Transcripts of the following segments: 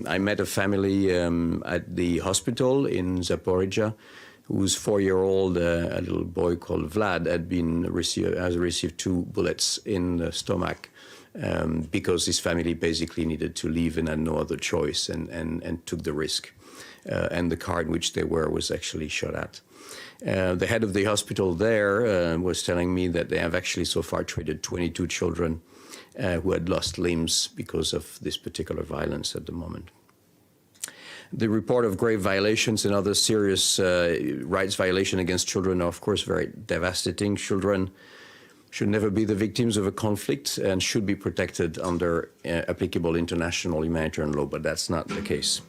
I met a family at the hospital in Zaporizhia, whose 4-year-old, a little boy called Vlad, has received 2 bullets in the stomach because his family basically needed to leave and had no other choice, and took the risk. And the car in which they were was actually shot at. The head of the hospital there was telling me that they have actually so far treated 22 children who had lost limbs because of this particular violence at the moment. The report of grave violations and other serious rights violation against children are, of course, very devastating. Children should never be the victims of a conflict and should be protected under applicable international humanitarian law, but that's not the case.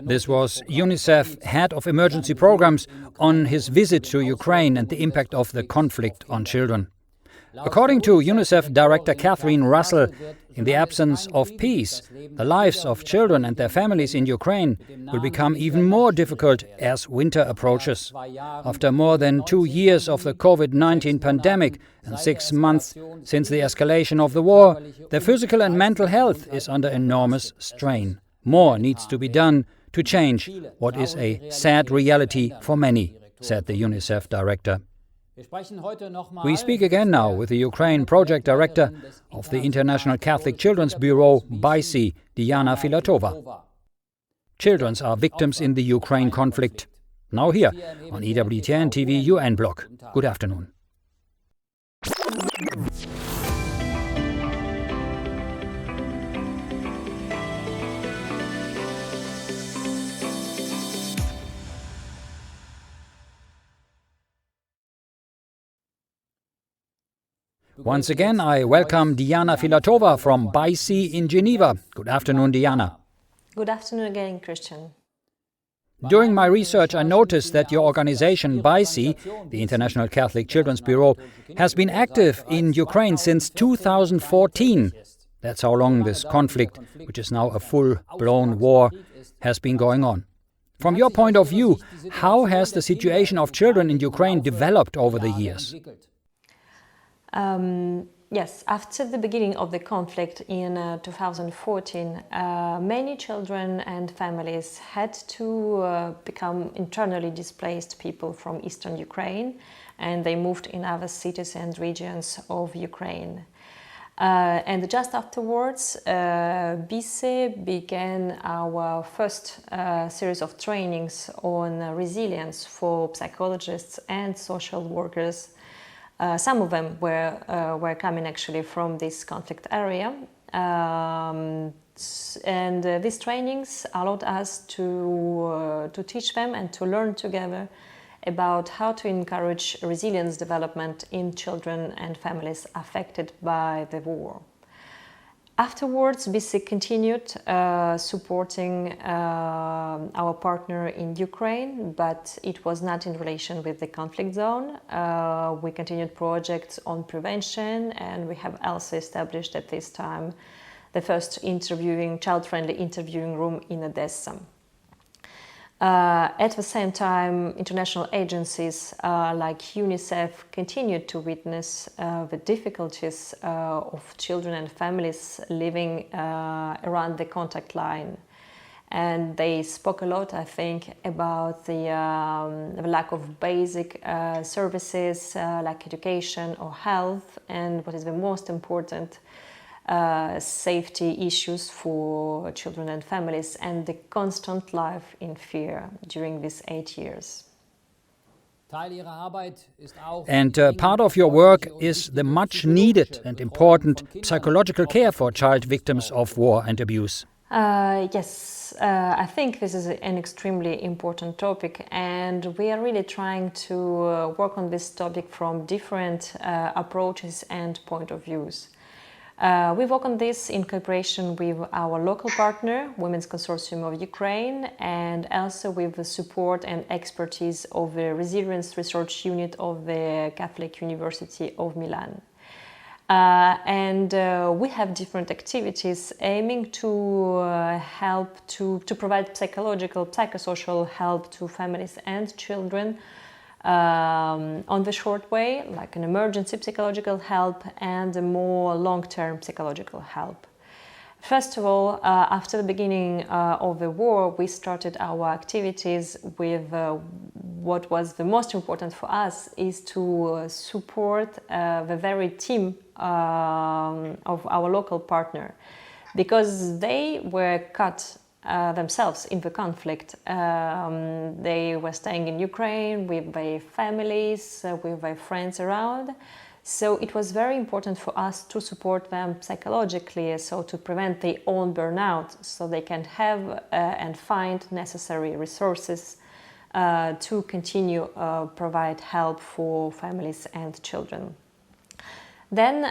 This was UNICEF Head of Emergency Programs on his visit to Ukraine and the impact of the conflict on children. According to UNICEF Director Catherine Russell, in the absence of peace, the lives of children and their families in Ukraine will become even more difficult as winter approaches. After more than 2 years of the COVID-19 pandemic and 6 months since the escalation of the war, their physical and mental health is under enormous strain. More needs to be done to change what is a sad reality for many, said the UNICEF director. We speak again now with the Ukraine Project Director of the International Catholic Children's Bureau, BICE, Diana Filatova. Children are victims in the Ukraine conflict. Now here on EWTN TV UN Block. Good afternoon. Once again, I welcome Diana Filatova from BICE in Geneva. Good afternoon, Diana. Good afternoon again, Christian. During my research, I noticed that your organization, BICE, the International Catholic Children's Bureau, has been active in Ukraine since 2014. That's how long this conflict, which is now a full-blown war, has been going on. From your point of view, how has the situation of children in Ukraine developed over the years? Yes, after the beginning of the conflict in 2014, many children and families had to become internally displaced people from eastern Ukraine, and they moved in other cities and regions of Ukraine. And just afterwards, BICE began our first series of trainings on resilience for psychologists and social workers. Some of them were coming actually from this conflict area, and these trainings allowed us to teach them and to learn together about how to encourage resilience development in children and families affected by the war. Afterwards, BICE continued supporting our partner in Ukraine, but it was not in relation with the conflict zone. We continued projects on prevention, and we have also established at this time the first child-friendly interviewing room in Odessa. At the same time, international agencies like UNICEF continued to witness the difficulties of children and families living around the contact line. And they spoke a lot, I think, about the lack of basic services like education or health, and what is the most important, safety issues for children and families, and the constant life in fear during these 8 years. And part of your work is the much needed and important psychological care for child victims of war and abuse. Yes, I think this is an extremely important topic, and we are really trying to work on this topic from different approaches and point of views. We work on this in cooperation with our local partner, Women's Consortium of Ukraine, and also with the support and expertise of the Resilience Research Unit of the Catholic University of Milan. We have different activities aiming to help to provide psychosocial help to families and children on the short way, like an emergency psychological help and a more long-term psychological help. First of all, after the beginning of the war, we started our activities with what was the most important for us is to support the very team of our local partner, because they were caught themselves in the conflict. They were staying in Ukraine with their families, with their friends around. So it was very important for us to support them psychologically, so to prevent their own burnout, so they can have and find necessary resources to continue provide help for families and children. Then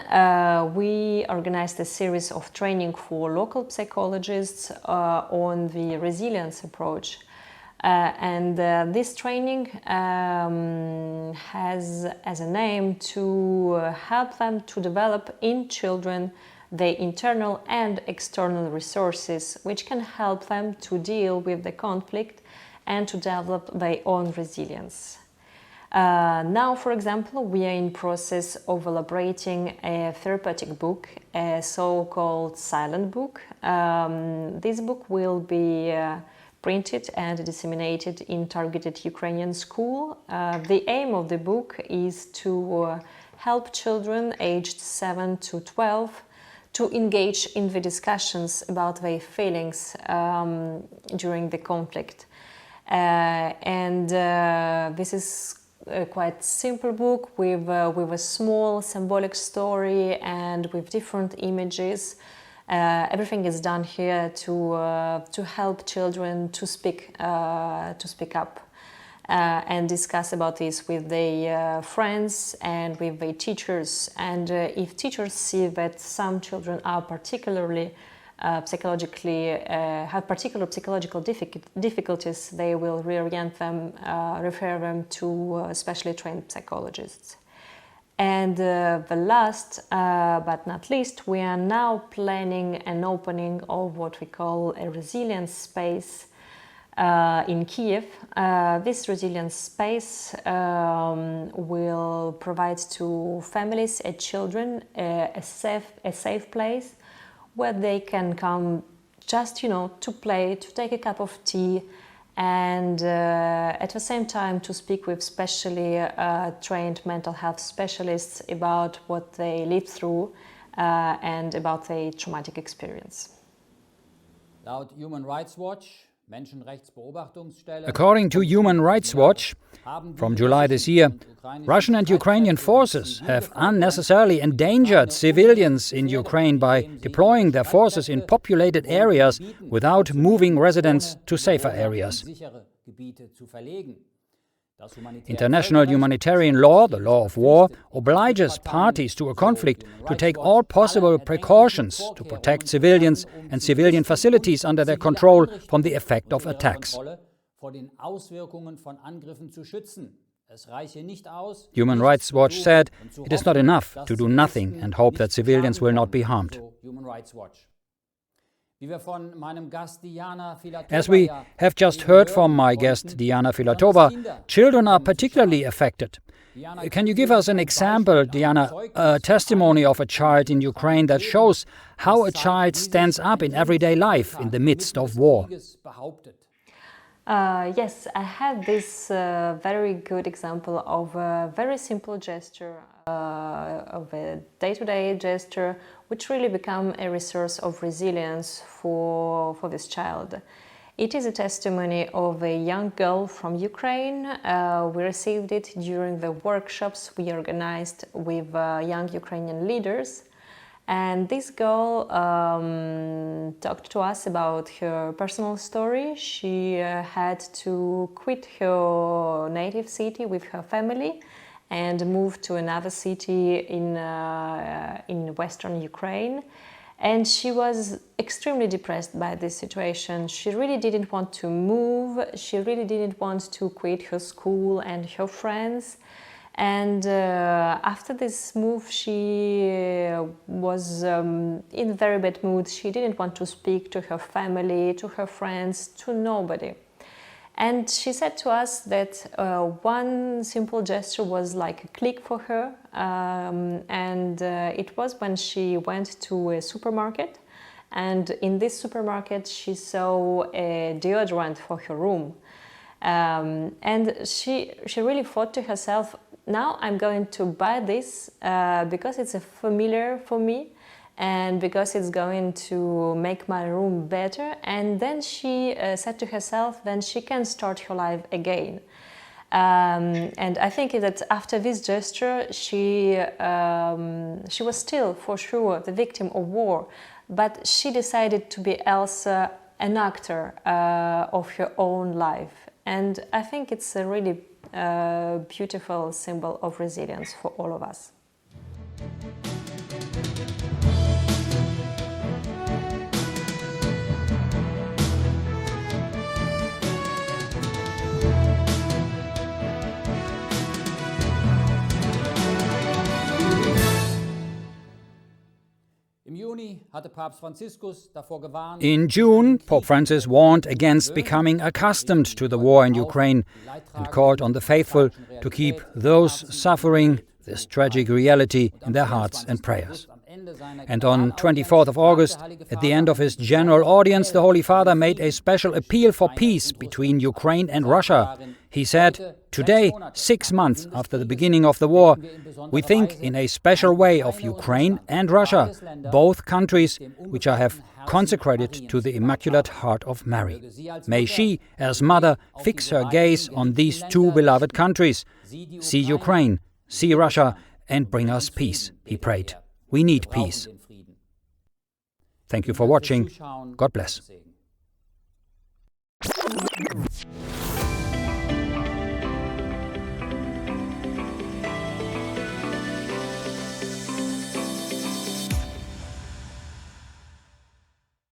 we organized a series of training for local psychologists on the resilience approach. And this training has as an aim to help them to develop in children the internal and external resources which can help them to deal with the conflict and to develop their own resilience. Now, for example, we are in process of elaborating a therapeutic book, a so-called silent book. This book will be printed and disseminated in targeted Ukrainian school. The aim of the book is to help children aged 7 to 12 to engage in the discussions about their feelings during the conflict. This is a quite simple book with a small symbolic story and with different images. Everything is done here to help children to speak up and discuss about this with their friends and with their teachers. And if teachers see that some children are particularly psychologically have particular psychological difficulties, they will reorient them, refer them to specially trained psychologists. And the last but not least, we are now planning an opening of what we call a resilience space in Kiev. This resilience space will provide to families and children a safe place where they can come just, to play, to take a cup of tea, and at the same time to speak with specially trained mental health specialists about what they lived through and about their traumatic experience. According to Human Rights Watch, from July this year, Russian and Ukrainian forces have unnecessarily endangered civilians in Ukraine by deploying their forces in populated areas without moving residents to safer areas. International humanitarian law, the law of war, obliges parties to a conflict to take all possible precautions to protect civilians and civilian facilities under their control from the effect of attacks. Human Rights Watch said it is not enough to do nothing and hope that civilians will not be harmed. As we have just heard from my guest Diana Filatova, children are particularly affected. Can you give us an example, Diana, a testimony of a child in Ukraine that shows how a child stands up in everyday life in the midst of war? Yes, I had this very good example of a very simple gesture, of a day-to-day gesture, which really become a resource of resilience for this child. It is a testimony of a young girl from Ukraine. We received it during the workshops we organized with young Ukrainian leaders. And this girl talked to us about her personal story. She had to quit her native city with her family and move to another city in western Ukraine. And she was extremely depressed by this situation. She really didn't want to move. She really didn't want to quit her school and her friends. And after this move, she was in a very bad mood. She didn't want to speak to her family, to her friends, to nobody. And she said to us that one simple gesture was like a click for her. It was when she went to a supermarket and in this supermarket she saw a deodorant for her room. And she really thought to herself, now I'm going to buy this because it's familiar for me and because it's going to make my room better. And then she said to herself, then she can start her life again. And I think that after this gesture, she was still, for sure, the victim of war, but she decided to be also an actor of her own life. And I think it's a really beautiful symbol of resilience for all of us. In June, Pope Francis warned against becoming accustomed to the war in Ukraine and called on the faithful to keep those suffering this tragic reality in their hearts and prayers. And on 24th of August, at the end of his general audience, the Holy Father made a special appeal for peace between Ukraine and Russia. He said, "Today, 6 months after the beginning of the war, we think in a special way of Ukraine and Russia, both countries which I have consecrated to the Immaculate Heart of Mary. May she, as mother, fix her gaze on these two beloved countries. See Ukraine, see Russia, and bring us peace," he prayed. We need peace. Thank you for watching. God bless.